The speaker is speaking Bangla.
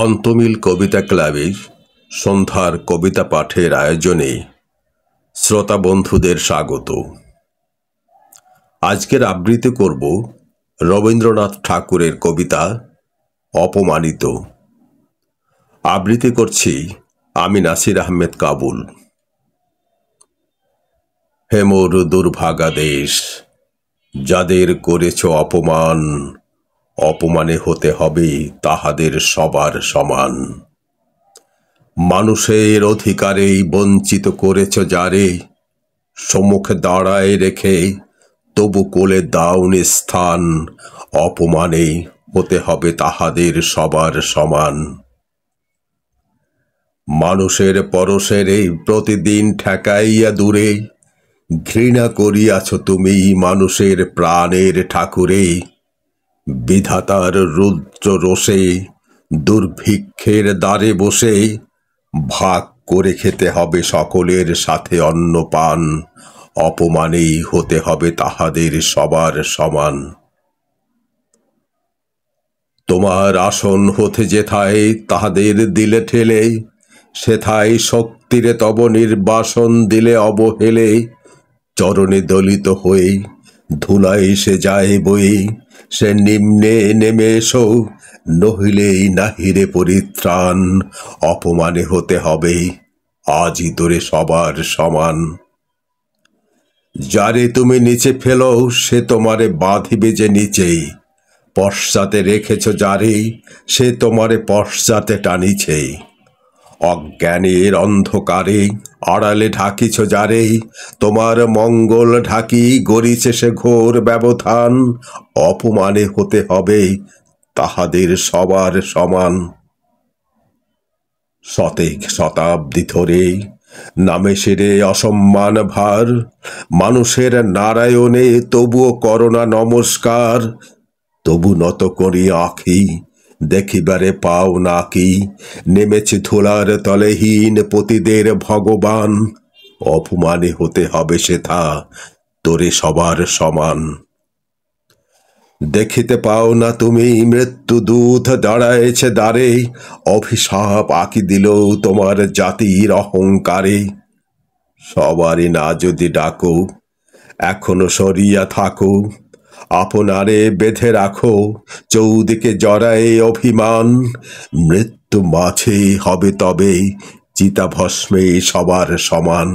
অন্তমিল কবিতা ক্লাবে সন্ধ্যার কবিতা পাঠের আয়োজনে শ্রোতা বন্ধুদের স্বাগত। আজকের আবৃত্তি করব রবীন্দ্রনাথ ঠাকুরের কবিতা অপমানিত। আবৃত্তি করছি আমি নাসির আহমেদ কাবুল। হে মোর দুর্ভাগা দেশ, যাদের করেছ অপমান, অপমানে হতে হবে তাহাদের সবার সমান। মানুষের অধিকারেই বঞ্চিত করেছ যারে, সম্মুখে দাঁড়ায় রেখে তবু কোলে দাওনি স্থান, অপমানে হতে হবে তাহাদের সবার সমান। মানুষের পরশেরে প্রতিদিন ঠেকাইয়া দূরে, ঘৃণা করিয়াছ তুমি মানুষের প্রাণের ঠাকুরে। বিধাতার রুদ্র রোষে দুর্ভিক্ষের দ্বারে বসে, ভাগ করে খেতে হবে সকলের সাথে অন্নপান, অপমানেই হতে হবে তাহাদের সবার সমান। তোমার আসন হতে যেথায় তাহাদের দিলে ঠেলে, সেথায় শক্তিরে তব নির্বাসন দিলে অবহেলে। চরণে দলিত হয়ে ধুলায় সে যায় বয়ে, সে নিম্নে নেমে এসো, নহিলেই নাহিরে পরিত্রাণ, অপমানে হতে হবে আজই তোরে সবার সমান। যারে তুমি নিচে ফেলো সে তোমারে বাঁধিবে যে নিচে, পশ্চাতে রেখেছ যারে সে তোমারে পশ্চাতে টানিছে। অজ্ঞানের অন্ধকারে আড়ালে ঢাকিছ যারে, তোমার মঙ্গল ঢাকি গড়িছে সে ঘোর ব্যবধান, অপমানে হতে হবে তাহাদের সবার সমান। শতেক শতাব্দী ধরে নামে সেরে অসম্মান ভার, মানুষের নারায়ণে তবুও করোনা নমস্কার। তবু নত করি আঁখি দেখিবারে পাও নাকি, নেমেছে ধুলার তলেহীন পতিদের ভগবান, অপমানে হতে হবে সেথা তোরে সবার সমান। দেখিতে পাও না তুমি মৃত্যু দূত দাঁড়ায়েছে দ্বারে, অভিশাপ আঁকি দিল তোমার জাতির অহংকারে। সবারই না যদি ডাকো এখনো সরিয়া থাকো, আপনারে বেঁধে রাখো চৌদিকে জড়ায়ে অভিমান, মৃত্যু মাঝে হবে তবে চিতাভস্মে সবার সমান।